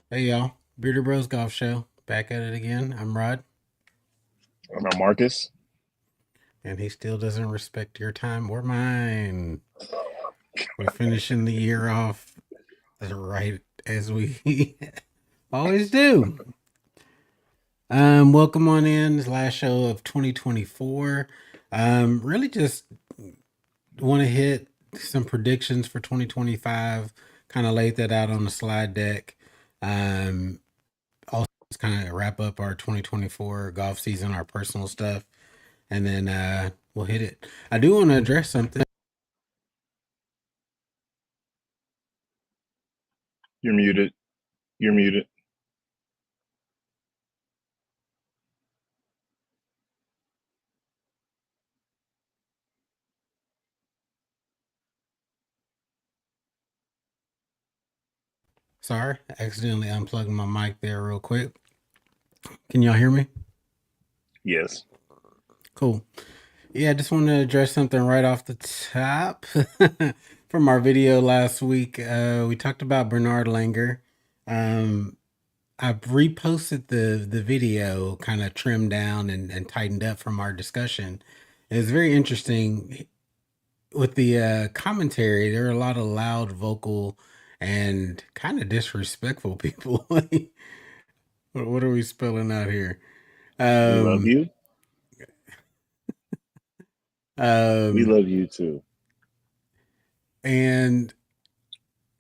Hey y'all, Bearder Bros Golf Show, back at it again. I'm Rod, I'm Marcus. and he still doesn't respect your time or mine. We're finishing the year off right as we always do. Welcome on in. This last show of 2024. Really just want to hit some predictions for 2025. Kind of laid that out on the slide deck. Um, Also, kind of wrap up our 2024 golf season, our personal stuff, and then we'll hit it. I do want to address something. You're muted. You're muted. Sorry, accidentally unplugged my mic there real quick. Can y'all hear me? Yes. Cool. Yeah, I just want to address something right off the top from our video last week. We talked about Bernard Langer. Um, I reposted the video, kind of trimmed down and tightened up from our discussion. It was very interesting with the commentary. There are a lot of loud, vocal, and kind of disrespectful people. What are we spelling out here? We love Um, you. We um, love you too. and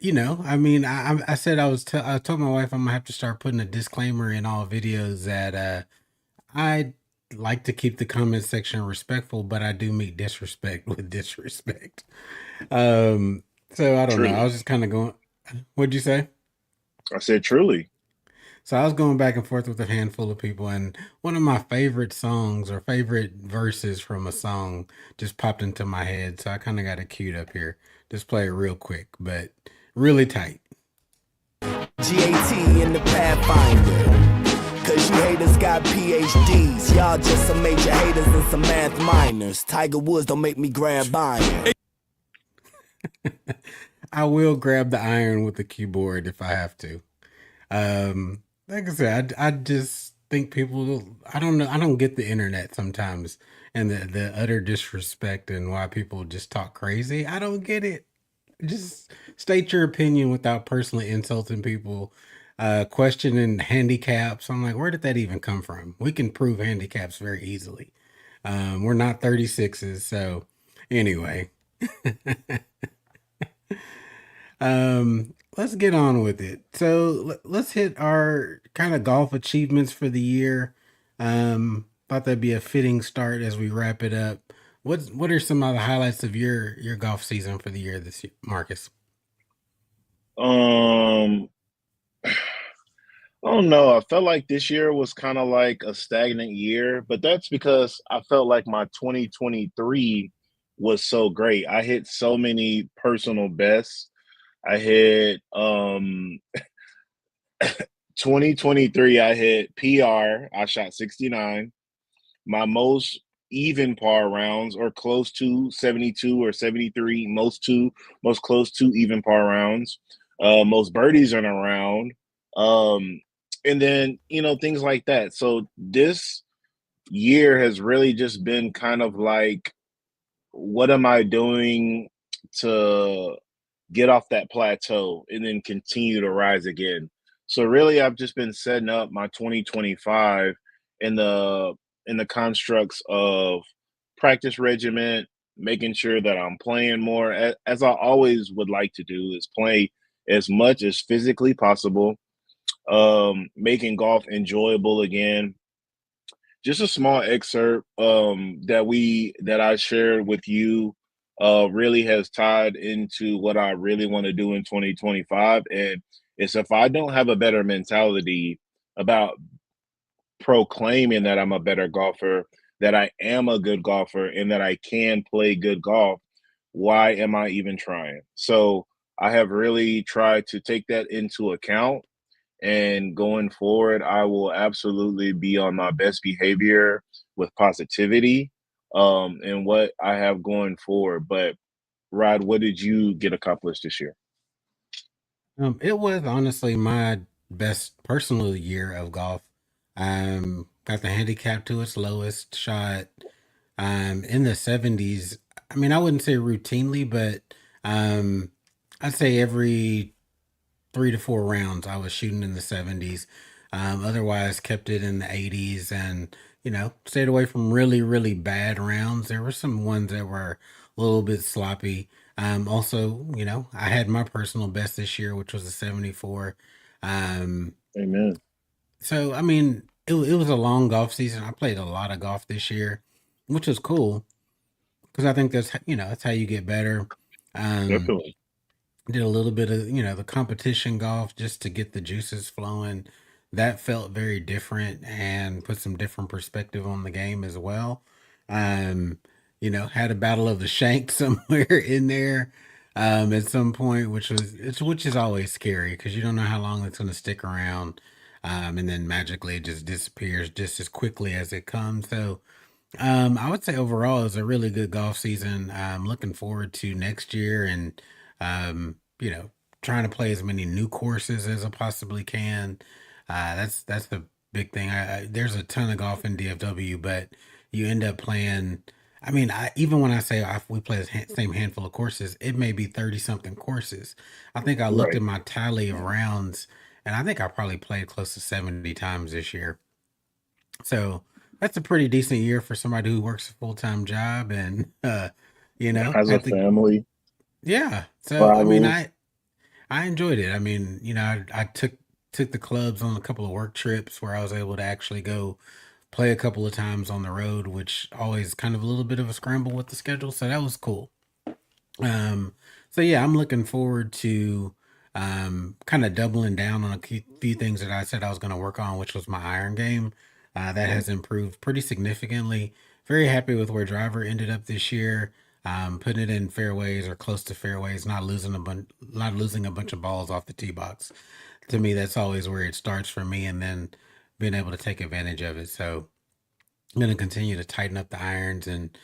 I mean, I said I told my wife I'm gonna have to start putting a disclaimer in all videos that I like to keep the comment section respectful, but I do meet disrespect with disrespect. So I don't know. I Truly. was just kind of going. What'd you say? I said truly. So I was going back and forth with a handful of people, and one of my favorite songs or favorite verses from a song just popped into my head. So I kind of got it queued up here. Just play it real quick, but really tight. GAT in the Pathfinder. Cause you haters got PhDs. Y'all just some major haters and some math minors. Tiger Woods don't make me grab iron. I will grab the iron with the keyboard if I have to. Like I said, I just think people. I don't know. I don't get the internet sometimes and the utter disrespect and why people just talk crazy. I don't get it. Just state your opinion without personally insulting people. Questioning handicaps. I'm like, where did that even come from? We can prove handicaps very easily. We're not 36s, so anyway. Let's get on with it. So let's hit our kind of golf achievements for the year. Thought that'd be a fitting start as we wrap it up. What are some of the highlights of your golf season for the year this year, Marcus? Um, I don't know. I felt like this year was kind of like a stagnant year, but that's because I felt like my 2023 was so great. I hit so many personal bests. I hit 2023 I hit PR. I shot 69. My most even par rounds or close to 72 or 73, most close to even par rounds, most birdies in a round, um, and then things like that. So this year has really just been kind of like, what am I doing to get off that plateau and then continue to rise again? So really, I've just been setting up my 2025 in the constructs of practice regiment, making sure that I'm playing more, as I always would like to do, is play as much as physically possible, making golf enjoyable again. Just a small excerpt that I shared with you really has tied into what I really want to do in 2025. And it's, if I don't have a better mentality about proclaiming that I'm a better golfer, that I am a good golfer, and that I can play good golf, why am I even trying? So I have really tried to take that into account, and going forward, I will absolutely be on my best behavior with positivity, and what I have going forward. But Rod, what did you get accomplished this year? It was honestly my best personal year of golf. Got the handicap to its lowest, shot in the 70s. I mean, I wouldn't say routinely, but um, I'd say every 3 to 4 rounds I was shooting in the 70s. Otherwise, kept it in the 80s and, stayed away from really, really bad rounds. There were some ones that were a little bit sloppy. Also, I had my personal best this year, which was a 74. Um, Amen. so, I mean, it was a long golf season. I played a lot of golf this year, which was cool because I think that's how you get better. Um, Definitely. did a little bit of the competition golf just to get the juices flowing. That felt very different and put some different perspective on the game as well. um had a battle of the shank somewhere in there at some point, which is always scary because you don't know how long it's going to stick around. And then magically it just disappears just as quickly as it comes. So I would say overall it's a really good golf season. I'm looking forward to next year and trying to play as many new courses as I possibly can. That's the big thing. There's a ton of golf in DFW, but you end up playing. I mean, even when I say we play the same handful of courses, it may be 30 something courses. I think I looked Right. at my tally of rounds, and I think I probably played close to 70 times this year. So that's a pretty decent year for somebody who works a full time job and Has a had to family, yeah. So I mean travels. I enjoyed it. I mean, I took the clubs on a couple of work trips where I was able to actually go play a couple of times on the road, which always kind of a little bit of a scramble with the schedule. So that was cool. Um, so yeah, I'm looking forward to kind of doubling down on a few things that I said I was going to work on, which was my iron game. That Right. has improved pretty significantly. Very happy with where driver ended up this year. Putting it in fairways or close to fairways, not losing a bunch of balls off the tee box. To me, that's always where it starts for me, and then being able to take advantage of it. So I'm gonna continue to tighten up the irons and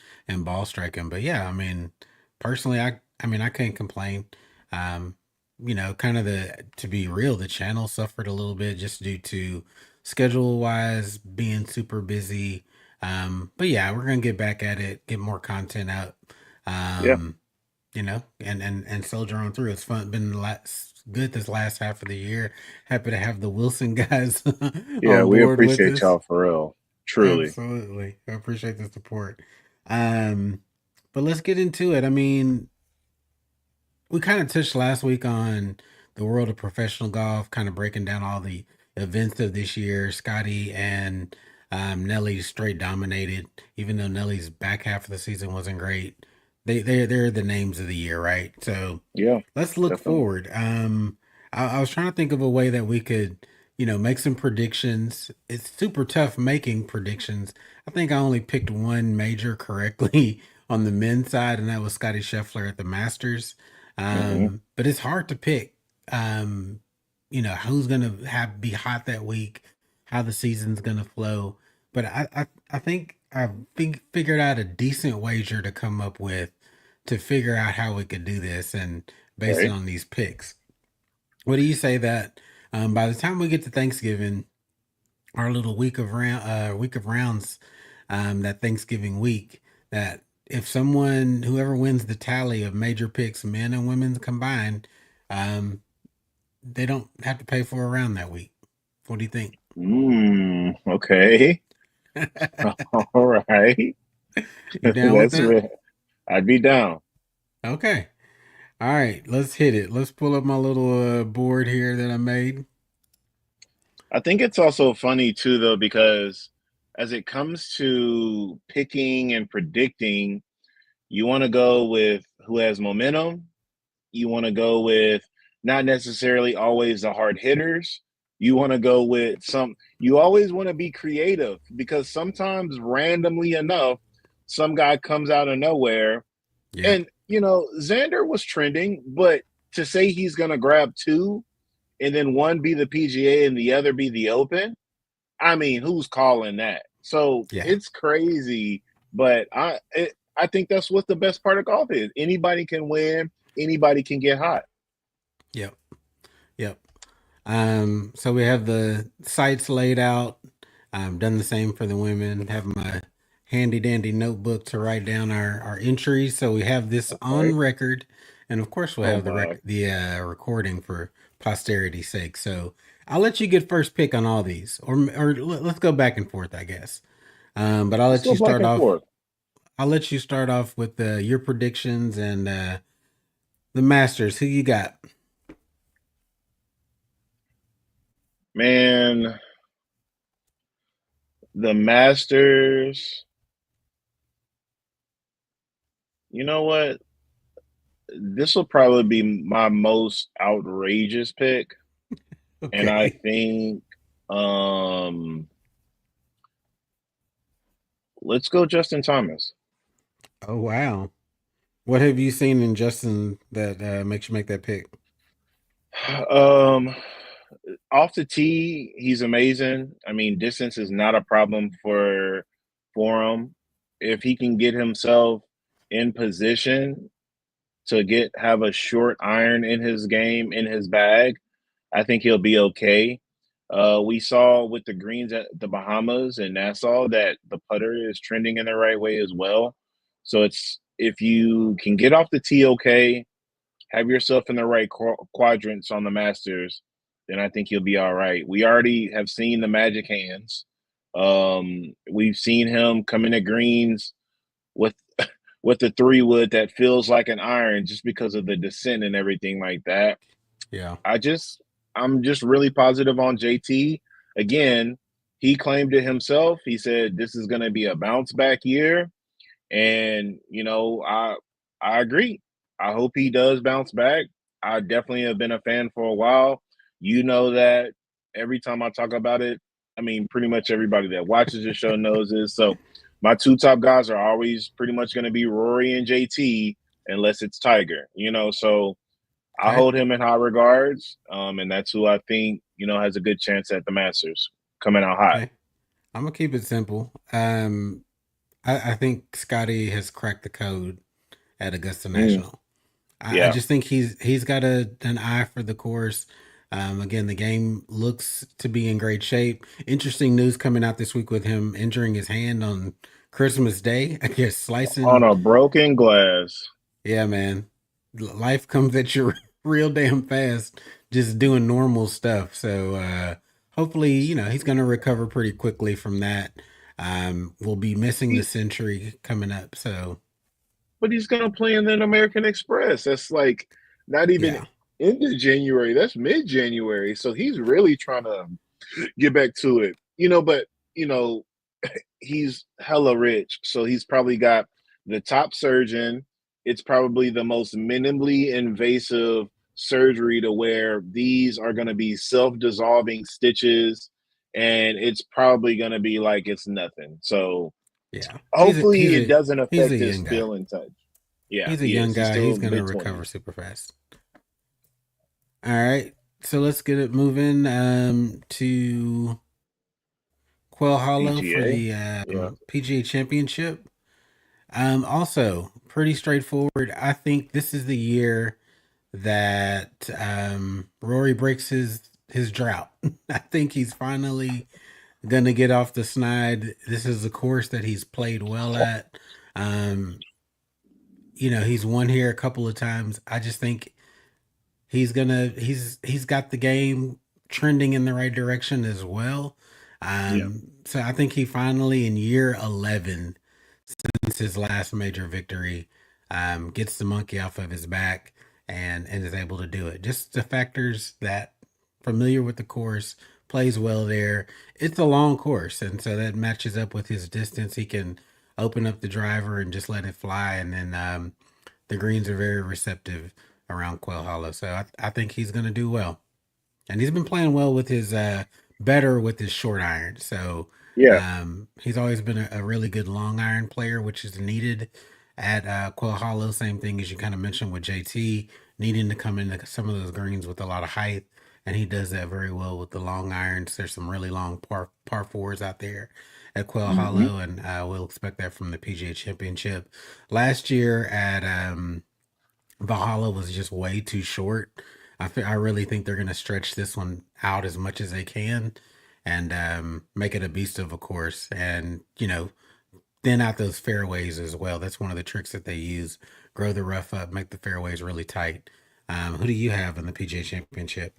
ball striking. But yeah, I mean, personally, I mean, I can't complain. Um, kind of to be real, the channel suffered a little bit just due to schedule wise being super busy. But yeah, we're gonna get back at it, get more content out. Yeah. Um, and soldier on through. It's fun. Been good this last half of the year. Happy to have the Wilson guys Yeah. on We board with appreciate us. y'all for real. Truly. Absolutely. I appreciate the support. Um, but let's get into it. I mean, we kind of touched last week on the world of professional golf, kind of breaking down all the events of this year. Scotty and Nelly straight dominated, even though Nelly's back half of the season wasn't great. They're the names of the year, right? So Yeah. let's look Definitely. forward. I was trying to think of a way that we could, make some predictions. It's super tough making predictions. I think I only picked one major correctly on the men's side, and that was Scotty Scheffler at the Masters. Hmm. But it's hard to pick. Um, who's gonna have be hot that week, how the season's gonna flow. But I think figured out a decent wager to come up with to figure out how we could do this and base it Okay. on these picks. What do you say that by the time we get to Thanksgiving, our little week of rounds, that Thanksgiving week, that if whoever wins the tally of major picks, men and women combined, um, they don't have to pay for a round that week. What do you think? Okay. All right. You down with that? I'd be down. Okay. All right. Let's hit it. Let's pull up my little board here that I made. I think it's also funny too, though, because as it comes to picking and predicting, you want to go with who has momentum. You want to go with not necessarily always the hard hitters. You want to go with you always want to be creative because sometimes randomly enough, some guy comes out of nowhere. Yeah. And, Xander was trending, but to say he's going to grab two and then one be the PGA and the other be the Open, I mean, who's calling that? So Yeah. it's crazy, but I think that's what the best part of golf is. Anybody can win, anybody can get hot. Yep. Yep. So we have the sites laid out. Done the same for the women. Have my handy dandy notebook to write down our entries. So we have this on Right? record, and of course we'll Oh have my. the recording for posterity's sake. So I'll let you get first pick on all these, or let's go back and forth, I guess. But I'll Let's let go you back start and off. forth. I'll let you start off with your predictions and the Masters. Who you got? Man, the Masters, you know what? This will probably be my most outrageous pick. And I Okay. think um let's go Justin Thomas. Oh wow. What have you seen in Justin that makes you make that pick? Um Off the tee, he's amazing. I mean, distance is not a problem for him. If he can get himself in position to get have a short iron in his game in his bag, I think he'll be okay. We saw with the greens at the Bahamas and Nassau that the putter is trending in the right way as well. So it's if you can get off the tee okay, have yourself in the right quadrants on the Masters, then I think you'll be all right. We already have seen the magic hands. We've seen him come into greens with with the 3 wood that feels like an iron just because of the descent and everything like that. Yeah. I just I'm just really positive on JT. Again, he claimed it himself. He said this is going to be a bounce back year, and I agree. I hope he does bounce back. I definitely have been a fan for a while. You know that every time I talk about it, I mean pretty much everybody that watches the show knows this. So my two top guys are always pretty much going to be Rory and JT unless it's Tiger. So I Okay. hold him in high regards, and that's who I think has a good chance at the Masters coming out hot. Okay. I'm gonna keep it simple. I think Scotty has cracked the code at Augusta Mm, National. I yeah. just think he's got an eye for the course. Again, the game looks to be in great shape. Interesting news coming out this week with him injuring his hand on Christmas Day. I guess On slicing. a broken glass. Yeah, man. Life comes at you real damn fast just doing normal stuff. So hopefully, he's gonna recover pretty quickly from that. We'll be missing the He, century coming up. So but he's gonna play in an American Express. That's like not even yeah. into January. That's mid-January. So he's really trying to get back to it. But you know, he's hella rich, so he's probably got the top surgeon. It's probably the most minimally invasive surgery to where these are going to be self-dissolving stitches, and it's probably going to be like it's nothing. So Yeah. He's a he's hopefully it a doesn't he's a affect his young guy. feel and touch. Yeah, He's a he young is. He's guy. He's still gonna mid recover 20s. super fast. All right. So let's get it moving to Quail Hollow for PGA. the Yeah. PGA Championship. Also pretty straightforward. I think this is the year that Rory breaks his drought. I think he's finally gonna get off the snide. This is a course that he's played well at. Um, he's won here a couple of times. I just think he's got the game trending in the right direction as well. Yeah. So I think he finally in year 11 since his last major victory gets the monkey off of his back and is able to do it. Just the factors that familiar with the course, plays well there. It's a long course, and so that matches up with his distance. He can open up the driver and just let it fly, and then the greens are very receptive around Quail Hollow. So I think he's going to do well. And he's been playing well with his better with his short iron. So Yeah. he's always been a really good long iron player, which is needed at Quail Hollow. Same thing as you kind of mentioned with JT, needing to come into some of those greens with a lot of height. And he does that very well with the long irons. There's some really long par fours out there at Quail Hmm. Hollow, and we'll expect that from the PGA Championship. Last year at Valhalla was just way too short. I really think they're going to stretch this one out as much as they can, and make it a beast of a course. And thin out those fairways as well. That's one of the tricks that they use. Grow the rough up, make the fairways really tight. Who do you have in the PGA Championship?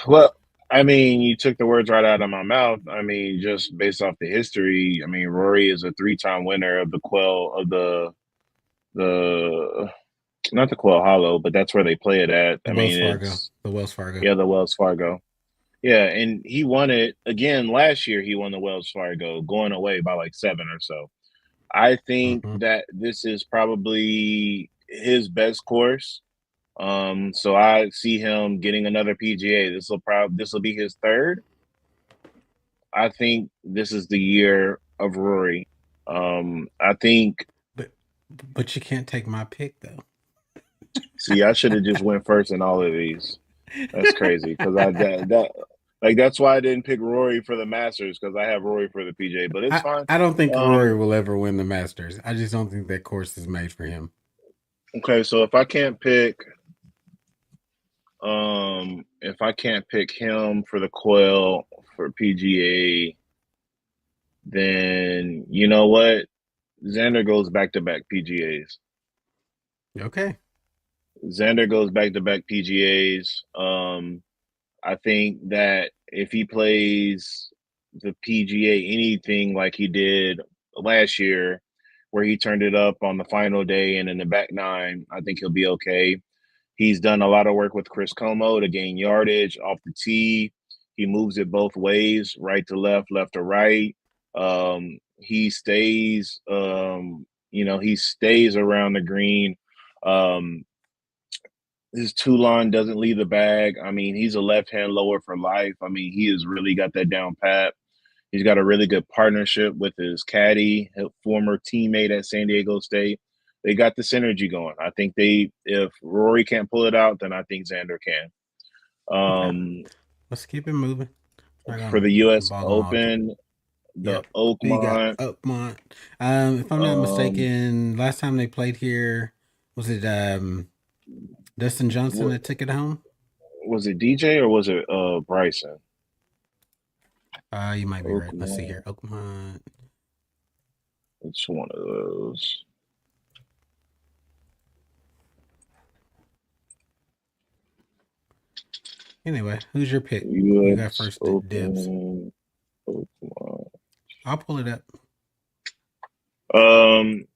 Well, I mean, you took the words right out of my mouth. I mean, just based off the history, I mean, Rory is a three-time winner of the Quell of the not the Quell Hollow, but that's where they play it at. The I Wells mean, Fargo. it's The Wells Fargo. yeah, the Wells Fargo. Yeah, and he won it again last year. He won the Wells Fargo, going away by like 7 or so. I think Hmm. that this is probably his best course. So I see him getting another PGA. This will be his third. I think this is the year of Rory. I think. But but you can't take my pick though. See, I should have just went first in all of these. That's crazy because I that like that's why I didn't pick Rory for the Masters because I have Rory for the PGA. But it's I, fine. I don't think Rory Um, will ever win the Masters. I just don't think that course is made for him. okay, so if I can't pick him for the Coil for PGA, then you know what? Xander goes back to back PGAs. Okay. Xander goes back to back PGAs. I think that if he plays the PGA anything like he did last year, where he turned it up on the final day and in the back nine, I think he'll be okay. He's done a lot of work with Chris Como to gain yardage off the tee. He moves it both ways, right to left to right. He stays, he stays around the green. Um, his Toulon doesn't leave the bag. I mean, he's a left hand lower for life. I mean, he has really got that down pat. He's got a really good partnership with his caddy, his former teammate at San Diego State. They got the synergy going. I think if Rory can't pull it out, then I think Xander can. Okay. Um, Let's keep it moving. Not for gonna the U.S. bog them all. Open, the Yep. Who you got? Oakmont, Upmont. If I'm not um, mistaken, last time they played here, was it Dustin Johnson what that took it home? was it DJ or was it Bryson? You might be right. Let's see Oakmont, here. Oakmont. it's one of those. Anyway, who's your pick? You got U.S. first dibs. Open, Oakmont. I'll pull it up. Um,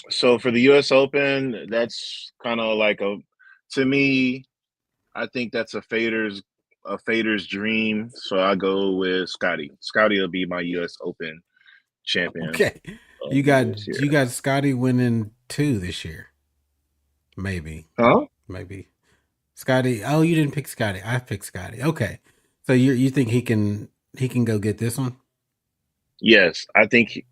so for the U.S. Open, that's kind of like to me, I think that's a fader's dream. So I go with Scotty. Scotty will be my U.S. Open champion Okay. You this got year. you got Scotty winning 2 this year. Maybe. Huh? Maybe. Scotty. Oh, you didn't pick Scotty. I picked Scotty. Okay. So you think he can go get this one? Yes, I think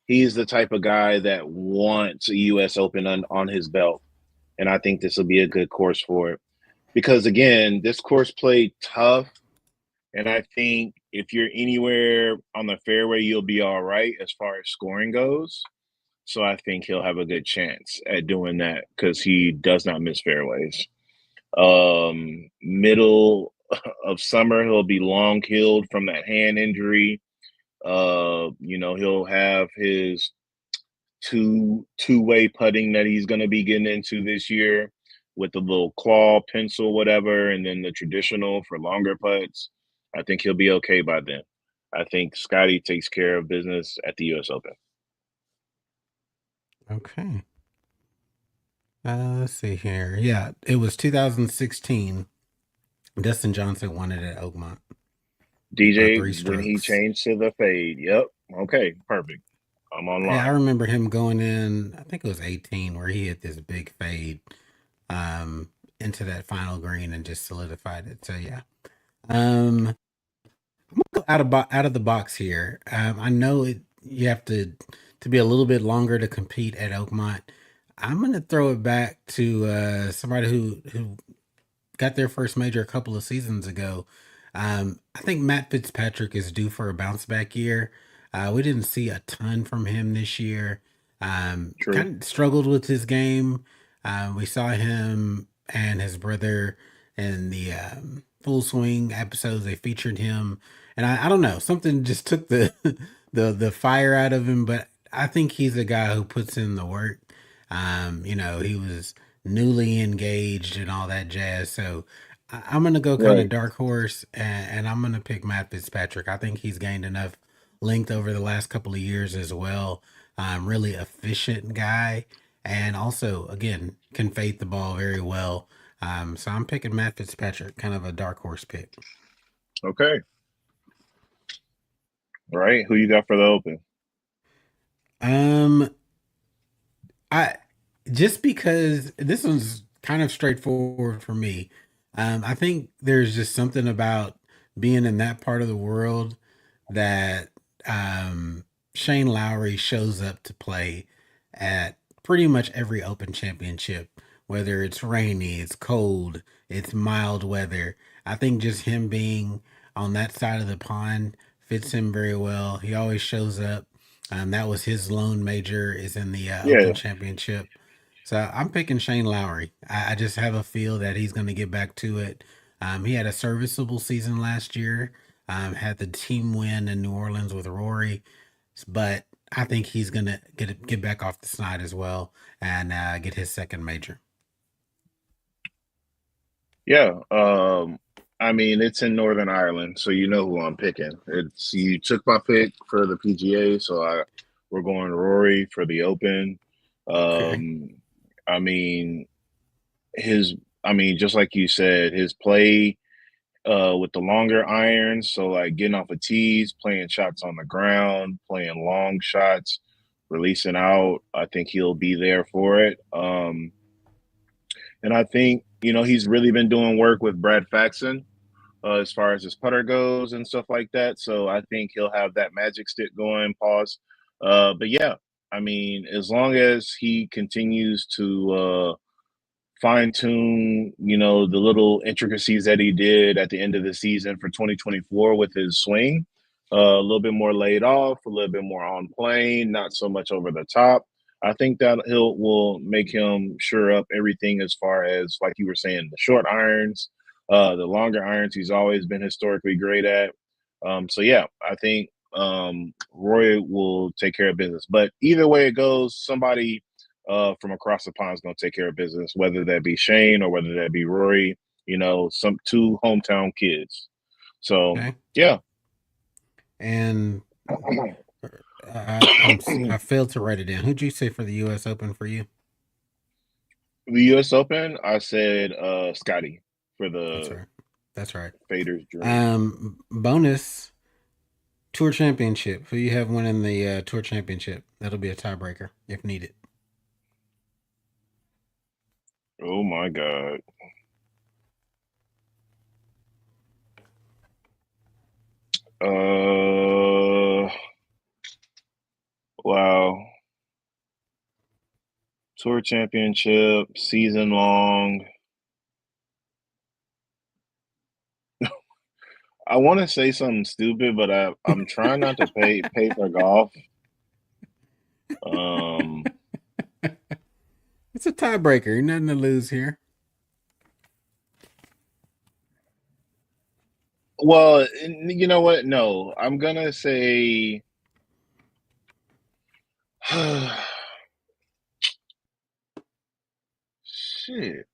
he's the type of guy that wants a U.S. Open on his belt, and I think this will be a good course for it. Because again, this course played tough. And I think if you're anywhere on the fairway, you'll be all right as far as scoring goes. So I think he'll have a good chance at doing that because he does not miss fairways. Middle of summer, he'll be long healed from that hand injury. He'll have his two-way putting that he's going to be getting into this year with the little claw pencil whatever and then the traditional for longer putts. I think he'll be okay by then. I think Scotty takes care of business at the US Open. Okay. Let's see here. Yeah, it was 2016. Dustin Johnson won it at Oakmont by DJ 3 when he strokes. changed to the fade. Yep. Okay, perfect. I'm Yeah, I online. remember him going in, I think it was 18, where he hit this big fade um, into that final green and just solidified it. So, yeah. I'm gonna go out of the box here. I know you have to be a little bit longer to compete at Oakmont. I'm gonna throw it back to somebody who got their first major a couple of seasons ago. I think Matt Fitzpatrick is due for a bounce back year. We didn't see a ton from him this year. True. Kind of struggled with his game. We saw him and his brother in the Full Swing episodes. They featured him, and I don't know, something just took the the fire out of him. But I think he's a guy who puts in the work. He was newly engaged and all that jazz. So I'm gonna go kind of Right. dark horse, and I'm gonna pick Matt Fitzpatrick. I think he's gained enough length over the last couple of years as well. Really efficient guy, and also again can fade the ball very well. So I'm picking Matt Fitzpatrick, kind of a dark horse pick. Okay. All right. Who you got for the Open? Um, I just because this one's kind of straightforward for me. I think there's just something about being in that part of the world that um, Shane Lowry shows up to play at pretty much every Open Championship, whether it's rainy, it's cold, it's mild weather. I think just him being on that side of the pond fits him very well. He always shows up. That was his lone major is in the Yeah. Open Championship. So I'm picking Shane Lowry. I just have a feel that he's going to get back to it. He had a serviceable season last year. Had the team win in New Orleans with Rory, but I think he's going to get back off the snide as well and get his second major. Yeah. I mean, it's in Northern Ireland, so you know who I'm picking. It's you took my pick for the PGA, so we're going Rory for the Open. Okay. Um, I mean, his I mean, just like you said, his play with the longer irons, so like getting off of tees, playing shots on the ground, playing long shots, releasing out. I think he'll be there for it. And I think he's really been doing work with Brad Faxon as far as his putter goes and stuff like that. So I think he'll have that magic stick going. Pause. But yeah, I mean, as long as he continues to fine tune, the little intricacies that he did at the end of the season for 2024 with his swing. A little bit more laid off, a little bit more on plane, not so much over the top. I think that he'll will make him sure up everything as far as like you were saying, the short irons, the longer irons. He's always been historically great at. So yeah, I think Roy will take care of business. But either way it goes, somebody from across the pond is going to take care of business, whether that be Shane or whether that be Rory. Some two hometown kids. So Okay. yeah, And I failed to write it down. Who'd you say for the U.S. Open for you? the U.S. Open. I said Scotty for That's the right. That's right. Faders dream. Bonus Tour Championship. Who you have winning the Tour Championship? That'll be a tiebreaker if needed. Oh my God. Wow. Tour championship, season long. I want to say something stupid, but I'm trying not to pay for golf. Um, It's a tiebreaker. Nothing to lose here. well, you know what? No, I'm gonna say. Shit.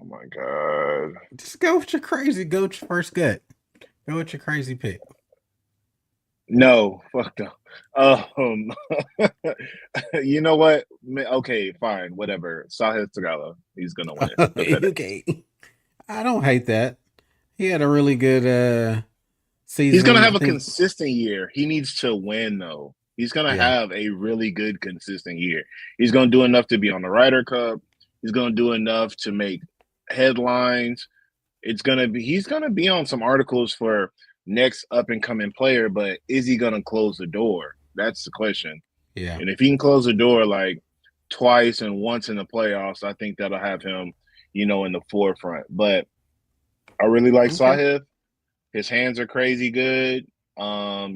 Oh my God. Just go with your crazy. Go with your first gut. Go with your crazy pick. No, fuck no. Um, you know what? Okay, fine, whatever. Sahith Tagala, he's gonna win it. The FedEx. Okay. I don't hate that. He had a really good He's gonna season. I have a think. consistent year. He needs to win though. He's gonna Yeah. have a really good consistent year. He's gonna do enough to be on the Ryder Cup. He's gonna do enough to make headlines. He's gonna be on some articles for next up and coming player, but is he gonna close the door? That's the question. Yeah. And if he can close the door like twice and once in the playoffs, I think that'll have him, in the forefront. But I really like Okay. Sahith. His hands are crazy good.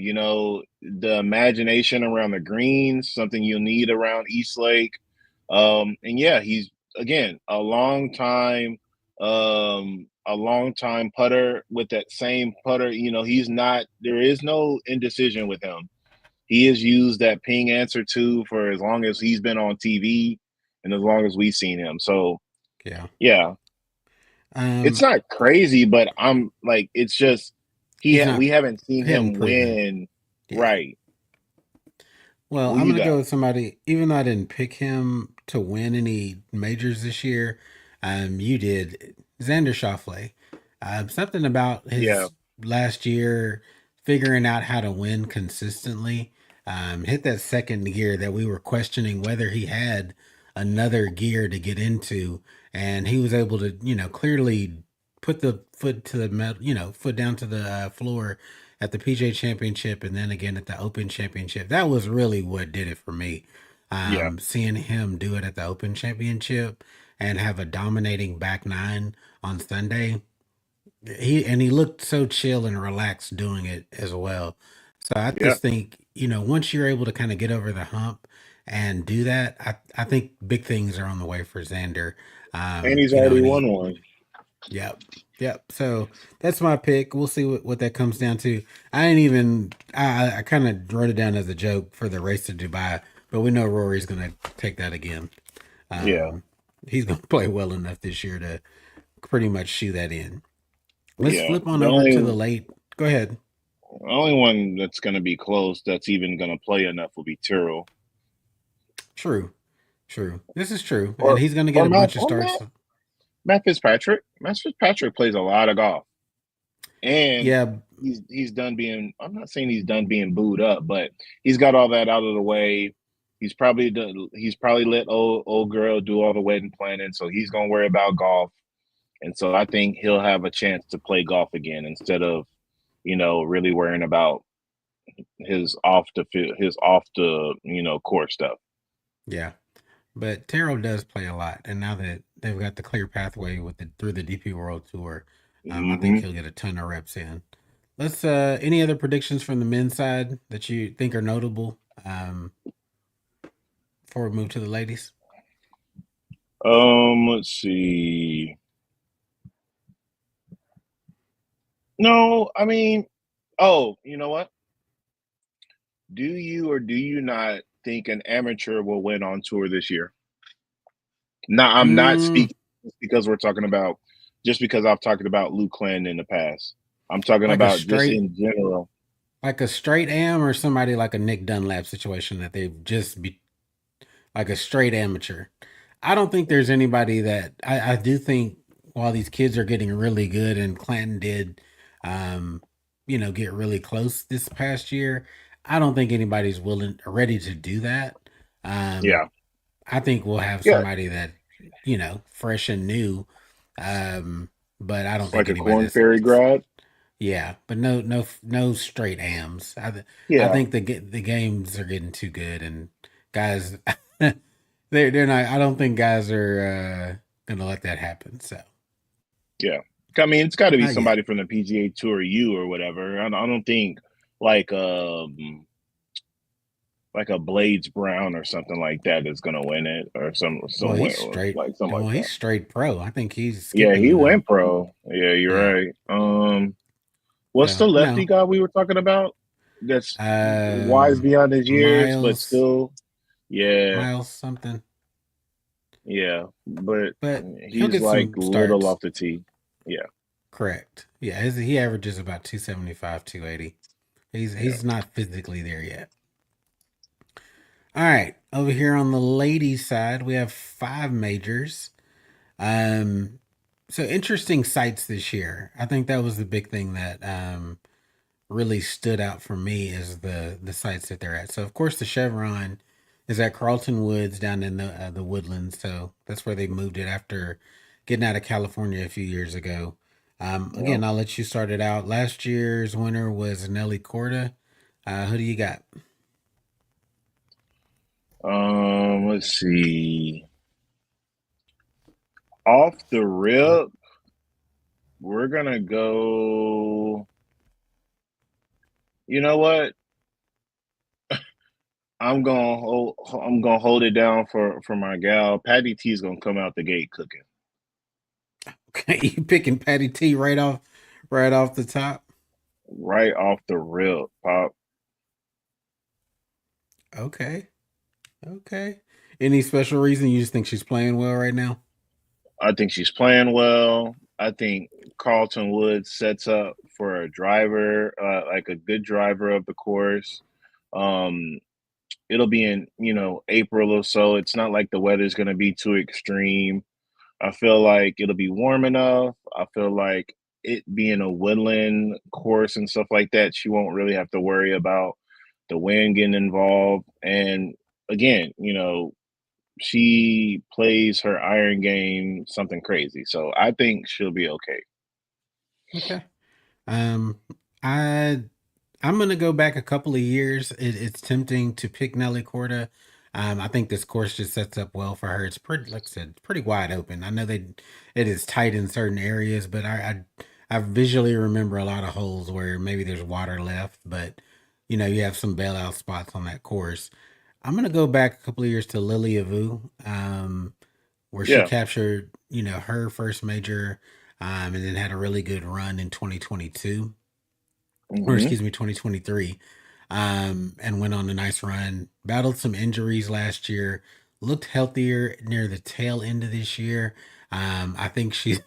You know, the imagination around the greens, something you'll need around East Lake. And yeah, he's again a long time putter with that same putter. You know, he's not there is no indecision with him. He has used that ping answer too for as long as he's been on TV and as long as we've seen him. So Yeah. yeah, it's Um, not crazy, but I'm like, it's just he's not we haven't seen he hadn't him proven. win Yeah. right. Well, Who I'm you gonna go got? with somebody. Even though I didn't pick him to win any majors this year, you did. Xander Schauffele. Something about Yeah, his last year figuring out how to win consistently. Hit that second gear that we were questioning whether he had another gear to get into, and he was able to, clearly put the foot to the metal, foot down to the floor at the PGA Championship and then again at the Open Championship. That was really what did it for me. yeah, Seeing him do it at the Open Championship and have a dominating back nine on Sunday. He looked so chill and relaxed doing it as well. So I yeah. just think, once you're able to kind of get over the hump and do that, I think big things are on the way for Xander. And he's already And won one. yep. Yep. So that's my pick. We'll see what that comes down to. I ain't even I kind of wrote it down as a joke for the race to Dubai, but we know Rory's gonna take that again. Yeah, Um he's gonna play well enough this year to pretty much shoe that in. Let's yeah. flip on over to the late. Go ahead. The only one that's going to be close that's even going to play enough will be Tyrrell True. True. This is true. And he's gonna get or a bunch of starts. Matt Fitzpatrick. Matt Fitzpatrick plays a lot of golf, and Yeah. he's done being. I'm not saying he's done being booed up, but he's got all that out of the way. He's probably done. He's probably let old girl do all the wedding planning, so he's gonna worry about golf. And so I think he'll have a chance to play golf again instead of, really worrying about his off the court stuff. Yeah. But Terrell does play a lot, and now that they've got the clear pathway with the through the DP World Tour, I think Hmm. he'll get a ton of reps in. Let's. Any other predictions from the men's side that you think are notable before we move to the ladies? Let's see. No, I mean, oh, you know what? Do you or do you not think an amateur will win on tour this year? Now, I'm not Mm, speaking just because we're talking about just because I've talked about Luke Clan in the past. I'm talking like a about just straight, in general. like a straight am, or somebody like a Nick Dunlap situation that they've just be like a straight amateur. I don't think there's anybody that I do think while these kids are getting really good and Clanton did, um, get really close this past year. I don't think anybody's willing ready to do that. Um, Yeah. I think we'll have Yeah. somebody that fresh and new, but I don't think Like a anybody Corn that's Ferry grad. yeah, but no straight AMs. I Yeah. think the games are getting too good and guys they're not. I don't think guys are gonna let that happen. So Yeah. I mean, it's got to be not yet. somebody from the PGA Tour U or whatever. I don't think like like a Blades Brown or something like that is going to win it or Well, some he's way straight. like something like Well, that. he's straight pro. I think he's Yeah, he skipping the. went pro. Yeah, Yeah. you're right. What's the So lefty no. guy we were talking about? That's wise Um, beyond his years, but Miles still, yeah, Miles something, yeah. But but he'll he's get like some little starts. off the tee. Yeah, Correct. Yeah, he averages about 275, 280. yeah. He's not physically there yet. All right, over here on the ladies' side, we have five majors. Um, so interesting sites this year. I think that was the big thing that really stood out for me is the sites that they're at. So of course the Chevron is at Carlton Woods down in the Woodlands. So that's where they moved it after getting out of California a few years ago. Yeah. Again, I'll let you start it out. Last year's winner was Nelly Corda. Who do you got? Let's see. Off the rip, we're gonna go. You know what? I'm gonna hold it down for my gal. Patty T's gonna come out the gate cooking Okay, you picking Patty T right off the top. right off the rip, Pop. Okay, okay. Any special reason you just think she's playing well right now? I think she's playing well. I think Carlton Woods sets up for a driver, like a good driver of the course. Um, it'll be in, April or so. It's not like the weather's going to be too extreme. I feel like it'll be warm enough. I feel like it being a woodland course and stuff like that, she won't really have to worry about the wind getting involved. And again, she plays her iron game something crazy. So I think she'll be okay. Okay. Um, I I'm gonna go back a couple of years. It's tempting to pick Nelly Corda. I think this course just sets up well for her. It's pretty, like I said, pretty wide open. I know it is tight in certain areas, but I visually remember a lot of holes where maybe there's water left, but you have some bailout spots on that course. I'm gonna go back a couple of years to Lily Avu, where she Yeah. captured her first major, and then had a really good run in 2022, or Hmm. excuse me, 2023, and went on a nice run. Battled some injuries last year, looked healthier near the tail end of this year. I think she,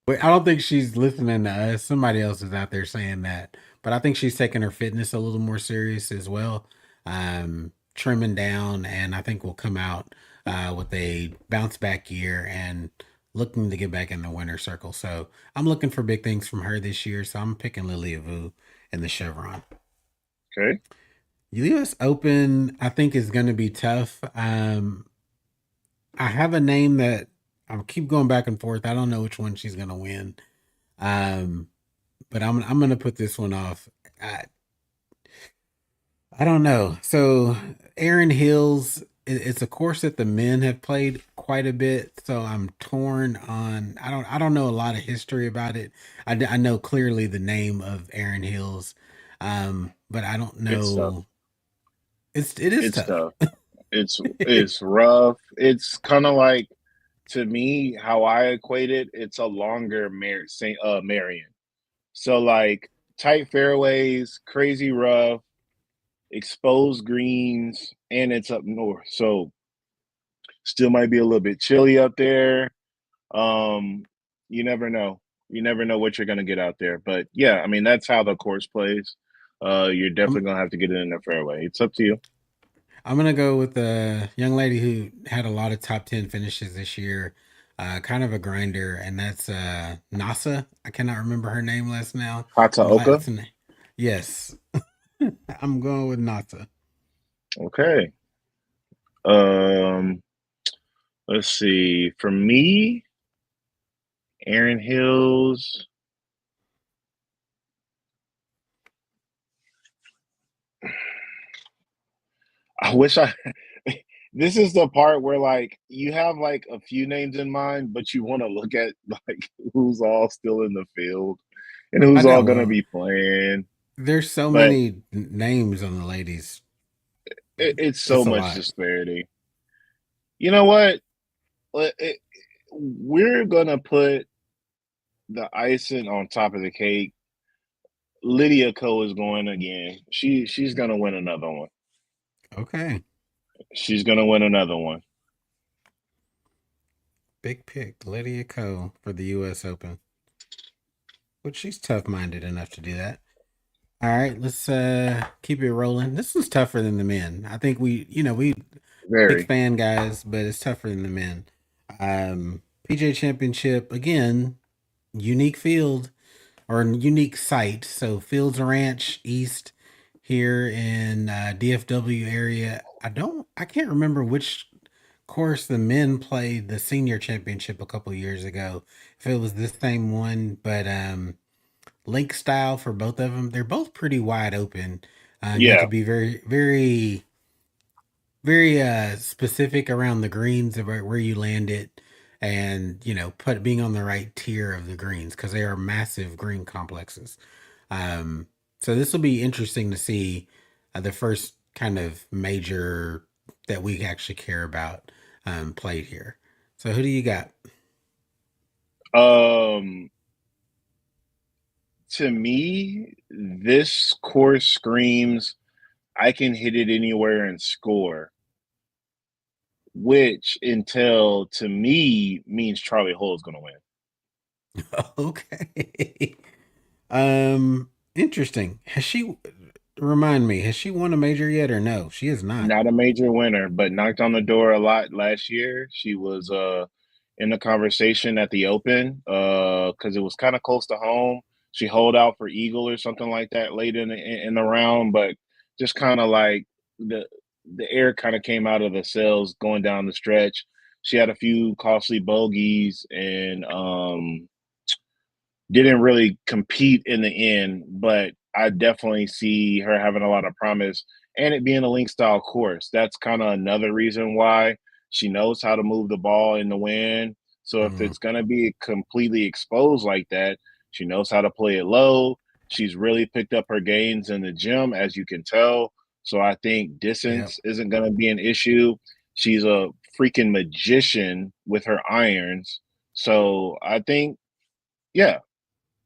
I don't think she's listening to us. Somebody else is out there saying that, but I think she's taking her fitness a little more serious as well, trimming down, and I think will come out with a bounce back year and looking to get back in the winner circle. So I'm looking for big things from her this year. So I'm picking Lily Avu in the Chevron. Okay. U.S. Open, I think, is going to be tough. I have a name that I keep going back and forth. I don't know which one she's going to win. Um, but I'm gonna put this one off. I I don't know. So Aaron Hills, it's a course that the men have played quite a bit. So I'm torn on. I don't know a lot of history about it. I know clearly the name of Aaron Hills, but I don't It's tough. know. It is It's tough. tough. It's rough. It's kind of like, to me, how I equate it. It's a longer Marion. So like tight fairways, crazy rough, exposed greens, and it's up north. So still might be a little bit chilly up there. Um, you never know. You never know what you're gonna get out there. But yeah, I mean that's how the course plays. You're I'm definitely gonna have to get it in the fairway. It's up to you. I'm gonna go with a young lady who had a lot of top 10 finishes this year. Kind of a grinder, and that's Nasa. I cannot remember her name last now. Hataoka. Last name. Yes, I'm going with Nasa. Okay. Um, let's see. For me, Aaron Hills. I wish I this is the part where like you have like a few names in mind, but you want to look at like who's all still in the field and I who's all know. gonna Well, be playing. there's so But many names on the ladies. it's so It's a much lot. disparity. You know what? We're gonna put the icing on top of the cake. Lydia Ko is going again. She's gonna win another one. Okay, She's gonna win another one. big pick, Lydia Ko for the U.S. Open, which she's tough-minded enough to do that. All right, let's keep it rolling. This one's tougher than the men. I think we big Very. fan guys, but it's tougher than the men. PGA Championship again, unique field or unique site. So Fields Ranch East here in DFW area. I can't remember which course the men played the senior championship a couple years ago. If it was this same one, but link style for both of them. They're both pretty wide open. You have to Yeah. be very, very, very specific around the greens about where you land it, and put being on the right tier of the greens because they are massive green complexes. Um, So this will be interesting to see the first kind of major that we actually care about played here. So who do you got? Um, to me, this course screams I can hit it anywhere and score, which until to me means Charlie Hull is going to win. Okay. Interesting. Has she remind me, has she won a major yet or no? She is not. Not a major winner, but knocked on the door a lot last year. She was in the conversation at the Open because it was kind of close to home. She holed out for Eagle or something like that late in the round, but just kind of like the the air kind of came out of the sails going down the stretch. She had a few costly bogeys and didn't really compete in the end, but I definitely see her having a lot of promise and it being a link style course. That's kind of another reason why she knows how to move the ball in the wind. So if Mm, it's going to be completely exposed like that, she knows how to play it low. She's really picked up her gains in the gym, as you can tell. So I think yeah, distance isn't going to be an issue. She's a freaking magician with her irons. So I think, yeah,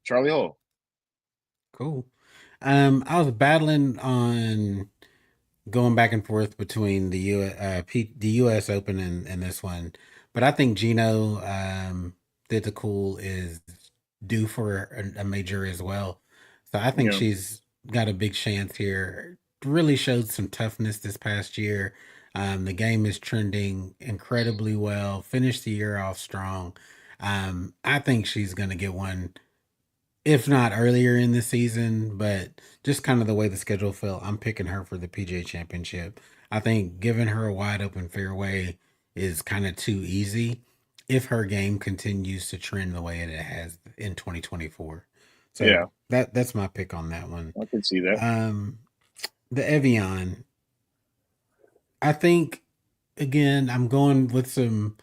Charlie Hall. cool. I was battling on going back and forth between the U.S. Open and this one, but I think Gino did the cool is due for a major as well. So I think Yeah. she's got a big chance here. Really showed some toughness this past year. The game is trending incredibly well. Finished the year off strong. I think she's going to get one if not earlier in the season, but just kind of the way the schedule fell, I'm picking her for the PGA Championship. I think giving her a wide open fairway is kind of too easy if her game continues to trend the way it has in 2024. So Yeah, that's my pick on that one. I can see that. Um, the Evian, I think again, I'm going with some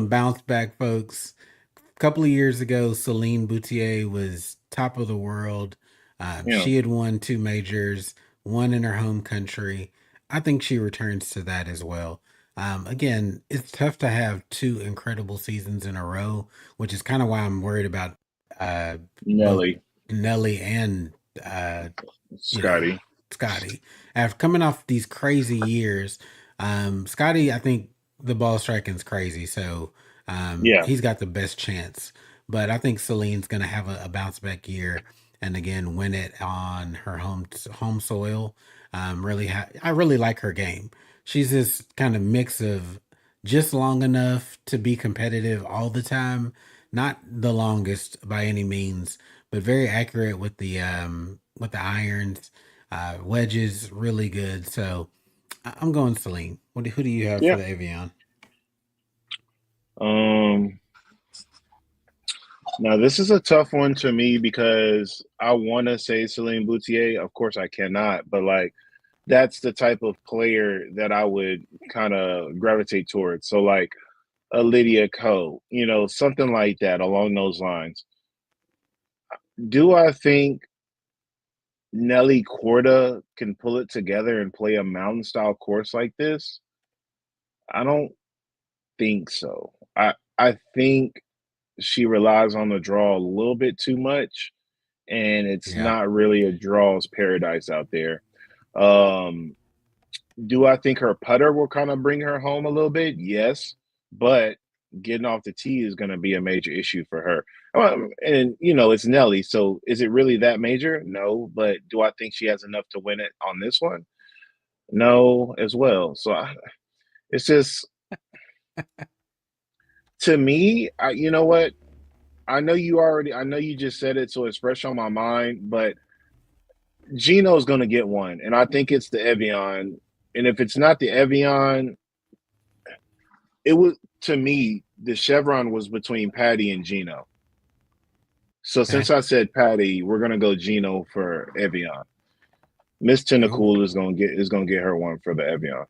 bounce back folks. A couple of years ago, Celine Boutier was top of the world. Yeah, She had won two majors, one in her home country. I think she returns to that as well. Again, it's tough to have two incredible seasons in a row, which is kind of why I'm worried about uh, both Nelly, Nelly and uh, you know, Scotty. Scotty. After coming off these crazy years, Scotty, I think the ball striking's crazy, so Yeah, he's got the best chance. But I think Celine's going to have a bounce back year, and again win it on her home soil. I really like her game. She's this kind of mix of just long enough to be competitive all the time, not the longest by any means, but very accurate with the irons. Wedges really good. So I'm going Celine. Who do you have for yeah. the Avion? Um, Now this is a tough one to me because I want to say Celine Boutier. Of course, I cannot, but like that's the type of player that I would kind of gravitate towards. So like a Lydia Ko, something like that along those lines. Do I think Nelly Corda can pull it together and play a mountain style course like this? I don't think so. I think she relies on the draw a little bit too much, and it's Yeah. not really a draw's paradise out there. Um, do I think her putter will kind of bring her home a little bit? Yes, but getting off the tee is going to be a major issue for her. And it's Nelly, so is it really that major? No, but do I think she has enough to win it on this one? No, as well. So it's just to me, you know what? I know you just said it, so it's fresh on my mind, but Gino's going to get one, and I think it's the Evian. And if it's not the Evian, it was to me the Chevron was between Patty and Gino. So Okay. since I said Patty, we're gonna go Gino for Evian. Miss Cool. Tentacool is gonna get her one for the Evian.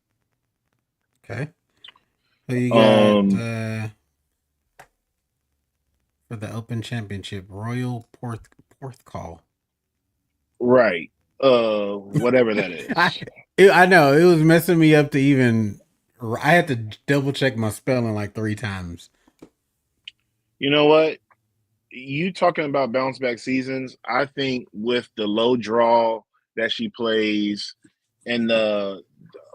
Okay. Who you got Um, for the Open Championship? Royal Porthcawl. right. Whatever that I is. I know it was messing me up to even. I had to double check my spelling like 3 times. You know what? You talking about bounce back seasons? I think with the low draw that she plays and the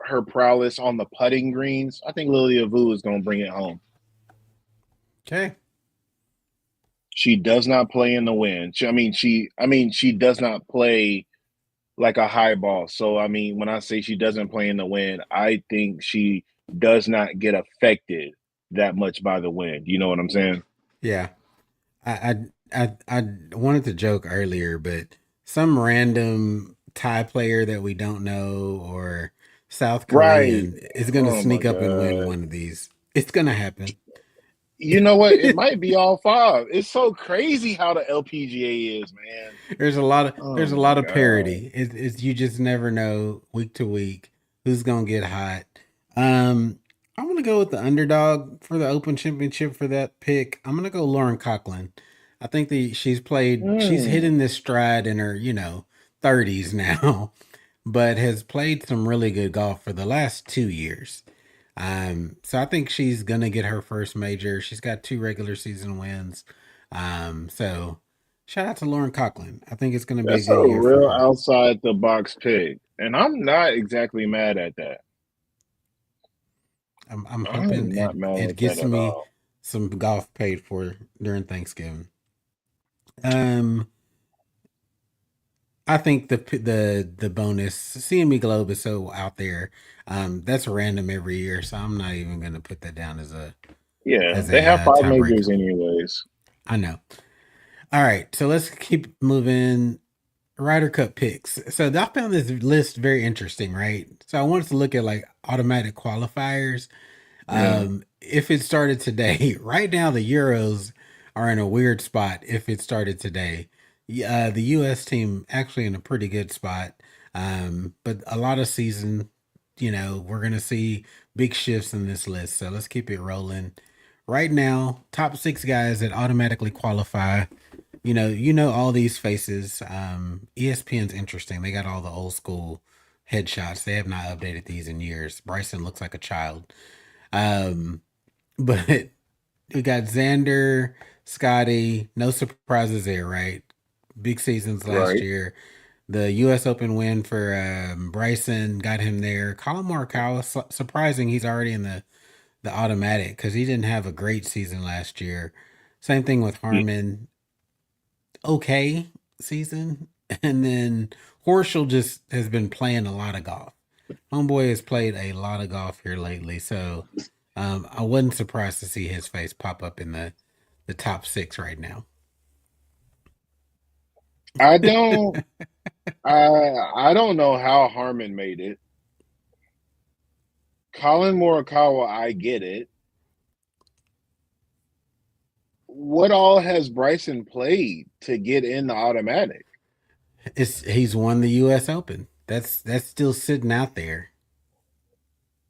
her prowess on the putting greens, I think Lilia Vu is going to bring it home. Okay. She does not play in the wind. She does not play like a high ball. So I mean, when I say she doesn't play in the wind, I think she does not get affected that much by the wind. You know what I'm saying? Yeah. I wanted to joke earlier, but some random Thai player that we don't know or South Right. Korean is going to Oh my sneak up and win God. one of these. It's going to happen. You know what? It might be all five. It's so crazy how the LPGA is, man. There's Oh a my lot of God. parity. It's you just never know week to week who's gonna get hot. Um, I'm gonna go with the underdog for the Open Championship for that pick. I'm gonna go Lauren Coughlin. I think she's Mm. hitting this stride in her 30s now, but has played some really good golf for the last 2 years. So I think she's gonna get her first major. She's got 2 regular season wins. So shout out to Lauren Coughlin. I think it's gonna be a That's good a year for real her. outside the box pick. And I'm not exactly mad at that. I'm hoping I'm not mad it at that gets at me all. some golf paid for during Thanksgiving. Um, I think the bonus CME Globe is so out there. That's random every year, so I'm not even gonna put that down as a Yeah, as they a have five majors tiebreaker. anyways. I know. All right, so let's keep moving. Ryder Cup picks. So I found this list very interesting, right? So I wanted to look at like automatic qualifiers. Yeah. If it started today, right now the Euros are in a weird spot. If it started today, the U.S. team actually in a pretty good spot. But a lot of season, we're gonna see big shifts in this list. So let's keep it rolling. Right now, top 6 guys that automatically qualify. You know all these faces. ESPN's interesting. They got all the old school headshots. They have not updated these in years. Bryson looks like a child. Um, but we got Xander, Scotty. No surprises there, right? Big seasons last Right. year. The U.S. Open win for Bryson got him there. Colin Morikawa, surprising he's already in the automatic because he didn't have a great season last year. Same thing with Yeah. Harmon, okay season. And then Horschel just has been playing a lot of golf. Homeboy has played a lot of golf here lately, so I wasn't surprised to see his face pop up in the top 6 right now. I don't I don't know how Harmon made it. Colin Morikawa, I get it. What all has Bryson played to get in the automatic? He's won the U.S. Open. That's still sitting out there.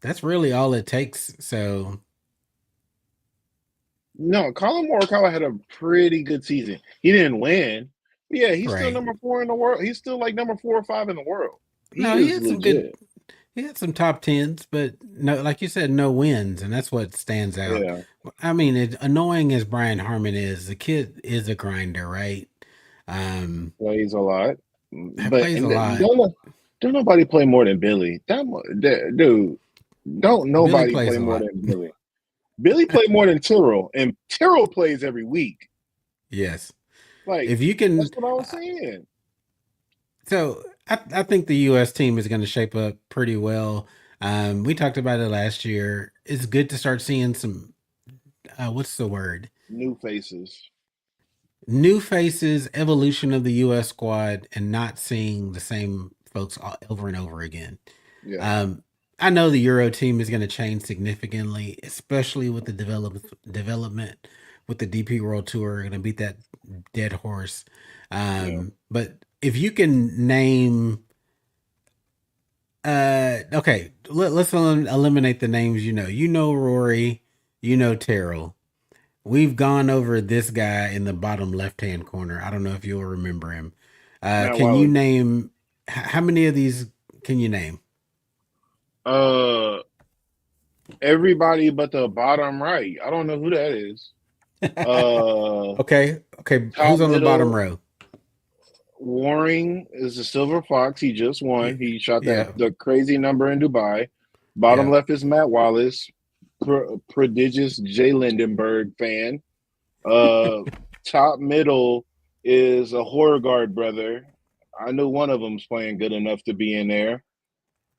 That's really all it takes. So No, Colin Morikawa had a pretty good season. He didn't win. But yeah, he's still right. number 4 in the world. He's still like number 4 or 5 in the world. He No, he is had some good. legit. He had some top tens, but no, like you said, no wins, and that's what stands out. Yeah, I mean, annoying as Brian Harmon is, the kid is a grinder, right? plays a lot. But Plays a and lot. don't nobody play more than Billy. Dude, don't Billy nobody plays play a more lot. than Billy. Billy played more than Tyrrell, and Tyrrell plays every week. Yes. Like If you can, that's what I was saying. so I think the U.S. team is going to shape up pretty well. We talked about it last year. It's good to start seeing some, what's the word? New faces. New faces, evolution of the U.S. squad, and not seeing the same folks over and over again. Yeah, Um, I know the Euro team is going to change significantly, especially with the development with the DP World Tour. Going to beat that dead horse. yeah. But if you can name, okay, let's eliminate the names. Rory, Terrell. We've gone over this guy in the bottom left hand corner. I don't know if you'll remember him. Matt Can you Wiley. name? How many of these can you name? Uh, everybody but the bottom right. I don't know who that is. Uh, Okay, okay. top Who's on the bottom middle. row? Waring is the Silver Fox. He just Yeah, won. He shot that yeah. the crazy number in Dubai. Bottom Yeah. left is Matt Wallace, prodigious Jay Lindenberg fan. Uh, top middle is a horror guard brother. I know one of them's playing good enough to be in there.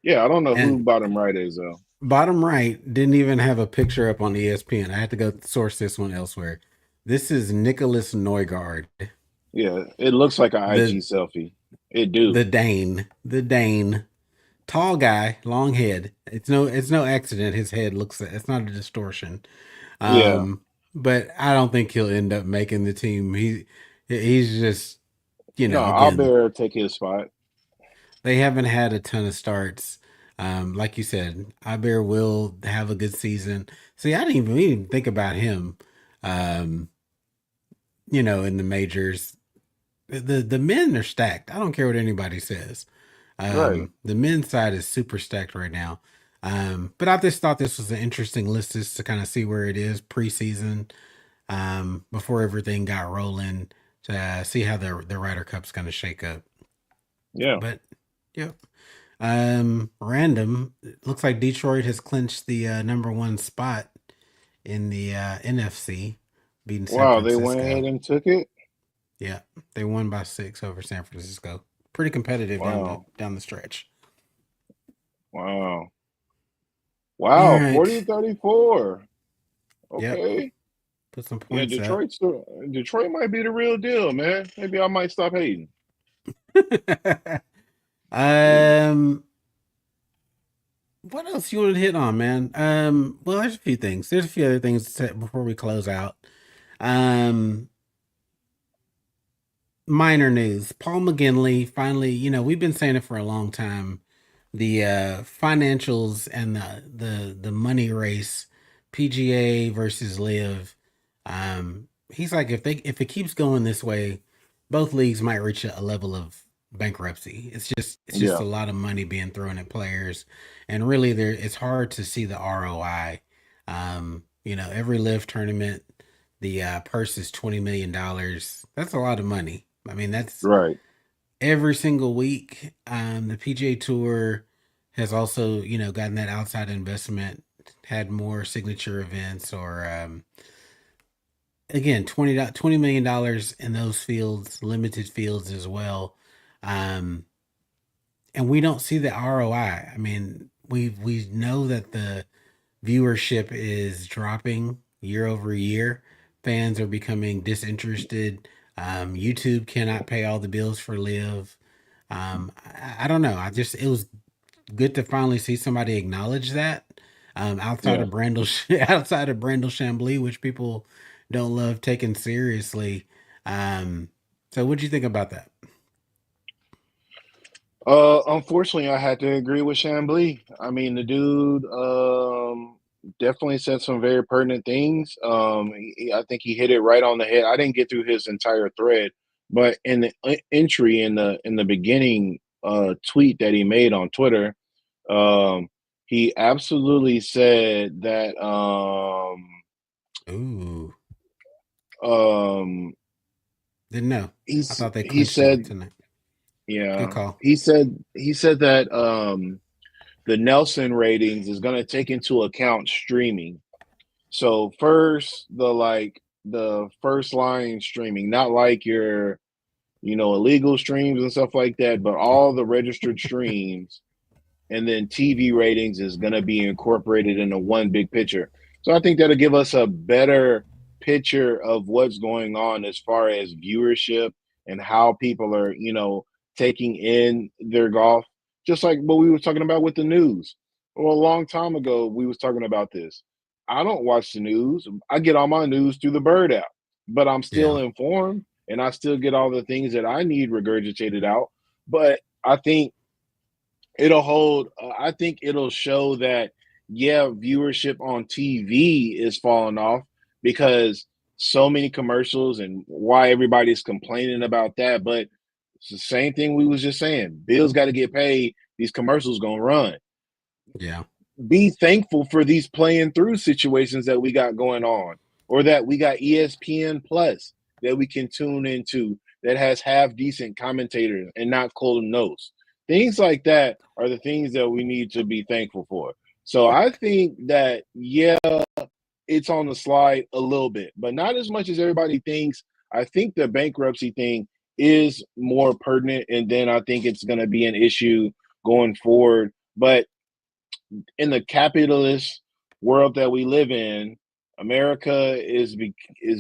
Yeah, I don't know who And bottom right is though. bottom right didn't even have a picture up on ESPN. I had to go source this one elsewhere. This is Nicholas Neugard, Yeah, it looks like an IG the selfie. It do. the Dane, tall guy, long head. It's no accident. His head looks. It's not a distortion. Yeah. But I don't think he'll end up making the team. He's just No, I'll again, bear take his spot. they haven't had a ton of starts. Like you said, Ibear will have a good season. See, I didn't even think about him. Um, in the majors, the men are stacked. I don't care what anybody says. Right. The men's side is super stacked right now. But I just thought this was an interesting list just to kind of see where it is preseason, before everything got rolling, to see how the Ryder Cup's going to shake up. Yeah. But yep. Random. It looks like Detroit has clinched the number one spot in the NFC, beating San Wow, they went ahead Francisco. and took it. Yeah, they won by 6 over San Francisco. Pretty competitive Wow. down the stretch. Wow. All Wow, right. 40-34. Yep. Okay. Put some Yeah, points up. Detroit might be the real deal, man. Maybe I might stop hating. Yeah. um, what else you want to hit on, man? Well, there's a few things. There's a few other things to say before we close out. Um, Minor news. Paul McGinley finally, we've been saying it for a long time. The financials and the money race, PGA versus Live. He's like, if it keeps going this way, both leagues might reach a level of bankruptcy. It's just Yeah. a lot of money being thrown at players, and really it's hard to see the ROI. Every Live tournament, the purse is $20 million. That's a lot of money. I mean, that's Right. every single week. The PGA Tour has also, gotten that outside investment, had more signature events, or again, $20 million in those fields, limited fields as well. Um, and we don't see the ROI. I mean, we know that the viewership is dropping year over year. Fans are becoming disinterested. YouTube cannot pay all the bills for Live. I don't know. It was good to finally see somebody acknowledge that. Outside Yeah. of Brandel, outside of Brandel Chambly, which people don't love taking seriously. Um, so, what do you think about that? Unfortunately, I had to agree with Chambly. I mean, the dude definitely said some very pertinent things. I think he hit it right on the head. I didn't get through his entire thread, but in the entry in the beginning tweet that he made on Twitter, um, he absolutely said that Ooh, um, didn't know. I thought they he clinched it said, tonight. Good yeah, call. he said that the Nelson ratings is going to take into account streaming. So first, the first line streaming, not like your illegal streams and stuff like that, but all the registered streams, and then TV ratings is going to be incorporated into one big picture. So I think that'll give us a better picture of what's going on as far as viewership and how people are, taking in their golf. Just like what we were talking about with the news. Well, a long time ago, we was talking about this. I don't watch the news. I get all my news through the Bird app, but I'm still Yeah, informed and I still get all the things that I need regurgitated out. But I think I think it'll show that, yeah, viewership on TV is falling off because so many commercials and why everybody's complaining about that. But It's the same thing we was just saying. Bills got to get paid. These commercials gonna run. Yeah. Be thankful for these playing through situations that we got going on, or that we got ESPN Plus that we can tune into that has half decent commentators and not Colton Nose. Things like that are the things that we need to be thankful for. So I think that, yeah, it's on the slide a little bit, but not as much as everybody thinks. I think the bankruptcy thing is more pertinent, and then I think it's going to be an issue going forward. But in the capitalist world that we live in, America is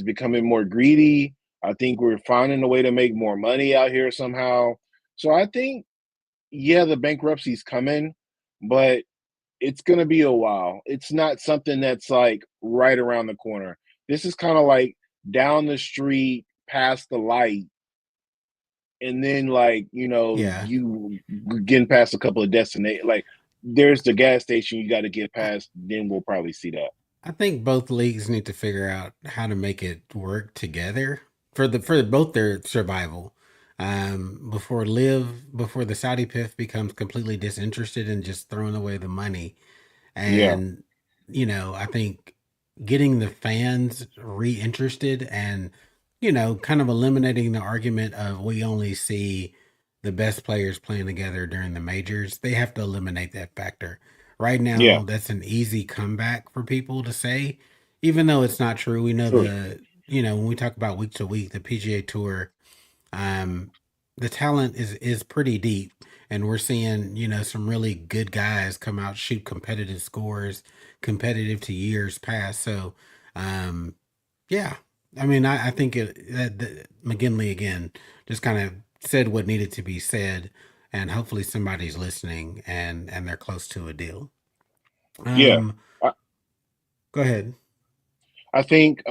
becoming more greedy. I think we're finding a way to make more money out here somehow. So I think, yeah, the bankruptcy's coming, but it's going to be a while. It's not something that's like right around the corner. This is kind of like down the street, past the light, and then like, Yeah. you getting past a couple of destinations. Like, there's the gas station you got to get past. Then we'll probably see that. I think both leagues need to figure out how to make it work together for both their survival. Before the Saudi PIF becomes completely disinterested and just throwing away the money. Yeah, And I think getting the fans reinterested and kind of eliminating the argument of we only see the best players playing together during the majors. They have to eliminate that factor. Right yeah, now, that's an easy comeback for people to say, even though it's not true. We know true. when we talk about week to week, the PGA Tour, um, the talent is pretty deep, and we're seeing some really good guys come out shoot competitive scores, competitive to years past. So, um, yeah, I mean, I think that McGinley again just kind of said what needed to be said, and hopefully somebody's listening and they're close to a deal. Yeah, Um, I, Go ahead. I think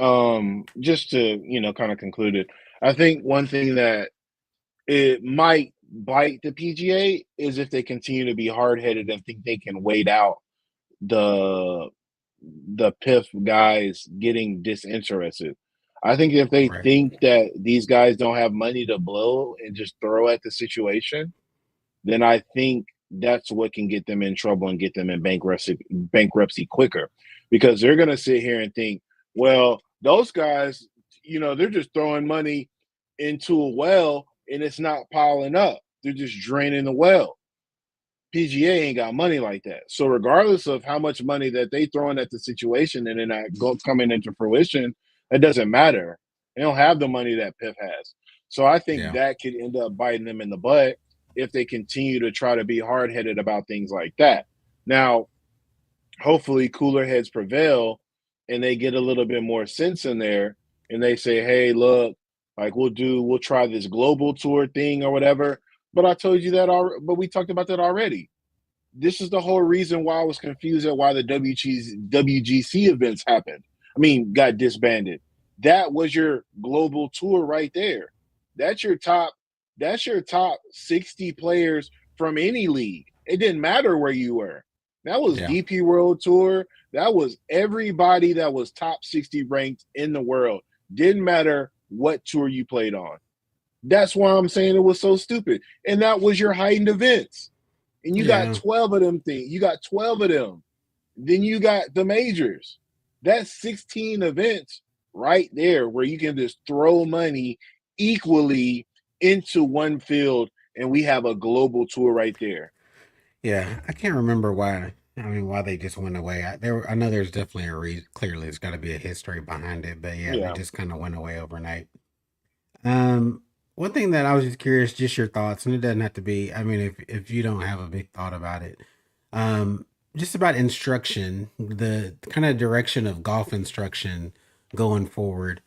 just to kind of conclude it, I think one thing that it might bite the PGA is if they continue to be hard headed and think they can wait out the the PIF guys getting disinterested. I think if they Right. think that these guys don't have money to blow and just throw at the situation, then I think that's what can get them in trouble and get them in bankruptcy quicker, because they're going to sit here and think, well, those guys, they're just throwing money into a well and it's not piling up. They're just draining the well. PGA ain't got money like that. So regardless of how much money that they throwing at the situation and then coming into fruition, it doesn't matter. They don't have the money that PIF has. So I think Yeah. that could end up biting them in the butt if they continue to try to be hard headed about things like that. Now, hopefully cooler heads prevail and they get a little bit more sense in there and they say, hey, look, like we'll try this global tour thing or whatever. But I told you that already, but we talked about that already. This is the whole reason why I was confused at why the WGC events happened. I mean, got disbanded. That was your global tour right there. That's your top. That's your top 60 players from any league. It didn't matter where you were. That was Yeah. DP World Tour. That was everybody that was top 60 ranked in the world. Didn't matter what tour you played on. That's why I'm saying it was so stupid. And that was your heightened events. And you got Yeah. 12 of them things. You got 12 of them. Then you got the majors. That's 16 events right there where you can just throw money equally into one field and we have a global tour right there. Yeah, I can't remember why. I mean, why they just went away. I know there's definitely a reason. Clearly, there's got to be a history behind it. But yeah, they Yeah. just kind of went away overnight. Um, One thing that I was just curious, just your thoughts, and it doesn't have to be. I mean, if you don't have a big thought about it, um, just about instruction, the kind of direction of golf instruction going forward.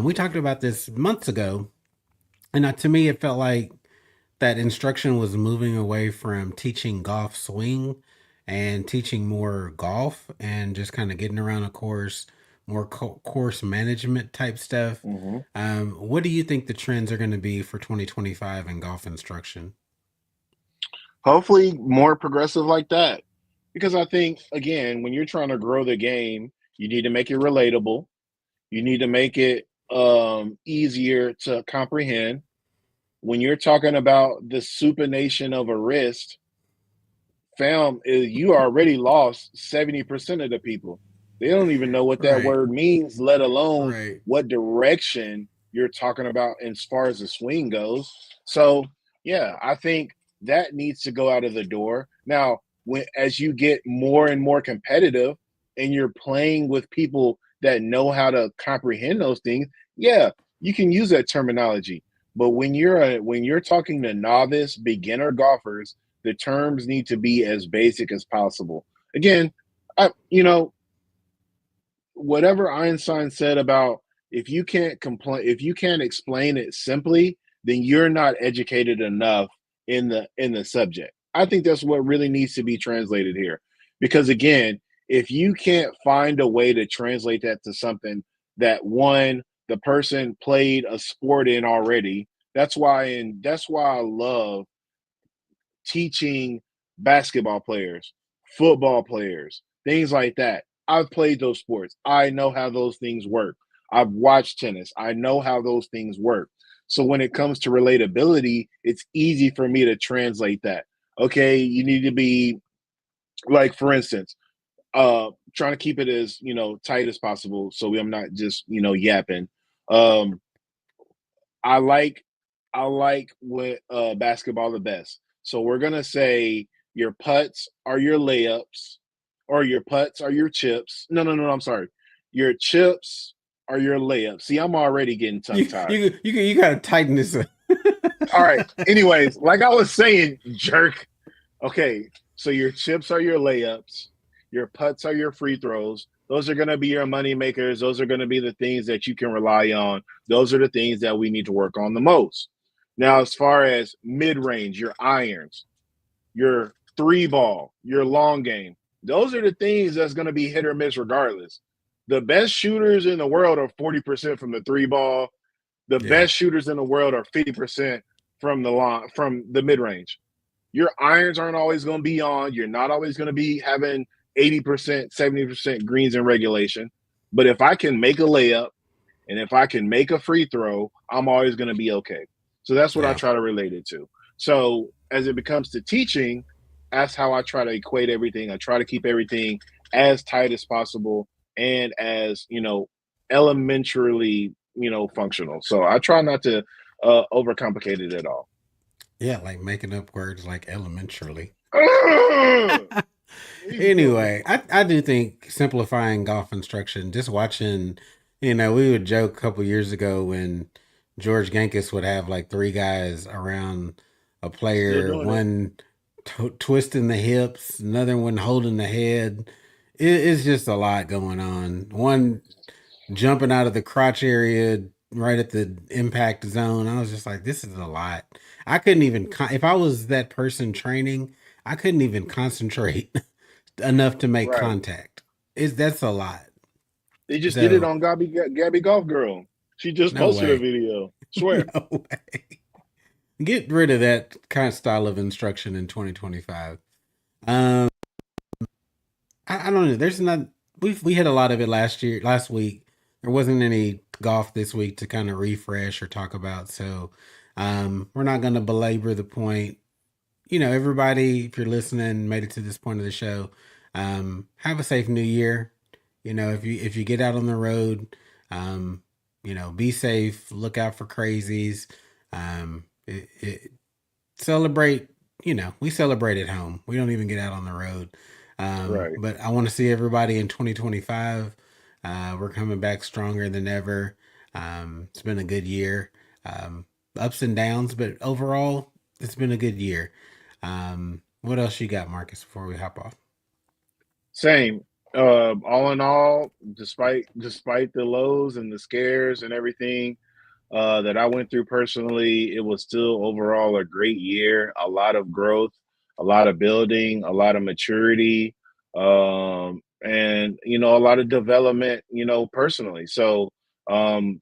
We talked about this months ago, and to me, it felt like that instruction was moving away from teaching golf swing and teaching more golf and just kind of getting around a course, more course management type stuff. Mm-hmm. What do you think the trends are going to be for 2025 in golf instruction? Hopefully more progressive like that. Because I think, again, when you're trying to grow the game, you need to make it relatable. You need to make it easier to comprehend. when you're talking about the supination of a wrist, fam, you already lost 70% of the people. They don't even know what that Right. word means, let alone Right. what direction you're talking about as far as the swing goes. So, yeah, I think that needs to go out of the door. Now, when as you get more and more competitive and you're playing with people that know how to comprehend those things, yeah, you can use that terminology. But when you're talking to novice beginner golfers, the terms need to be as basic as possible. Again, you know, whatever Einstein said about if you can't explain it simply, then you're not educated enough in the subject. I think that's what really needs to be translated here. Because again, if you can't find a way to translate that to something that one the person played a sport in already, that's why I love teaching basketball players, football players, things like that. I've played those sports. I know how those things work. I've watched tennis. I know how those things work. So when it comes to relatability, it's easy for me to translate that. Okay, you need to be like, for instance, trying to keep it as tight as possible, so I'm not just yapping. Um, I like with basketball the best. So we're gonna say your putts are your layups, or your putts are your chips. No, no, no, I'm sorry. Your chips are your layups. See, I'm already getting tongue tied. You gotta tighten this up. All right. Anyways, like I was saying, jerk. Okay, so your chips are your layups, your putts are your free throws. Those are going to be your money makers. Those are going to be the things that you can rely on. Those are the things that we need to work on the most. Now, as far as mid range, your irons, your three ball, your long game, those are the things that's going to be hit or miss regardless. The best shooters in the world are 40% from the three ball. The Yeah. best shooters in the world are 50% from the long, from the mid range. Your irons aren't always going to be on. You're not always going to be having 80%, 70% greens in regulation. But if I can make a layup and if I can make a free throw, I'm always going to be okay. So that's what I Yeah. try to relate it to. So as it becomes to teaching, that's how I try to equate everything. I try to keep everything as tight as possible and as, elementarily, functional. So I try not to overcomplicate it at all. Yeah, like making up words like elementarily. Leave me alone. Anyway, I do think simplifying golf instruction, just watching, we would joke a couple years ago when George Gankis would have like three guys around a Still player, doing it. one twisting the hips, another one holding the head. It's just a lot going on. One jumping out of the crotch area right at the impact zone. I was just like, this is a lot. I couldn't even, if I was that person training, I couldn't even concentrate enough to make Right. contact. That's a lot. They just did it So on Gabby Golf Girl. She just no posted a way. video. Swear. No way. Get rid of that kind of style of instruction in 2025. Um, I don't know. There's not. We had a lot of it last week. There wasn't any golf this week to kind of refresh or talk about. So we're not going to belabor the point. Everybody, if you're listening, made it to this point of the show. Have a safe New Year. If you get out on the road, be safe. Look out for crazies. Celebrate. We celebrate at home. We don't even get out on the road. Right. But I want to see everybody in 2025. We're coming back stronger than ever. It's been a good year. Ups and downs, but overall, it's been a good year. What else you got, Marcus, before we hop off? Same. All in all, despite the lows and the scares and everything, that I went through personally, it was still overall a great year. A lot of growth, a lot of building, a lot of maturity, and a lot of development. Personally. So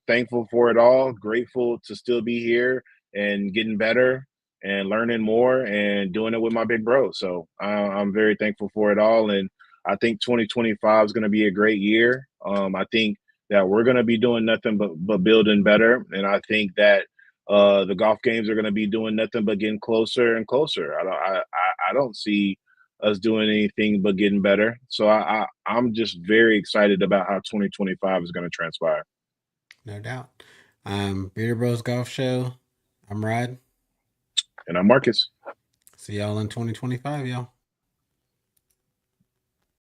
thankful for it all. Grateful to still be here and getting better and learning more and doing it with my big bro. So I'm very thankful for it all, and I think 2025 is going to be a great year. I think that we're going to be doing nothing but building better. And I think that The golf games are going to be doing nothing but getting closer and closer. I don't see us doing anything but getting better. So I'm just very excited about how 2025 is going to transpire. No doubt. Bearder Bros Golf Show. I'm Rod. And I'm Marcus. See y'all in 2025, y'all.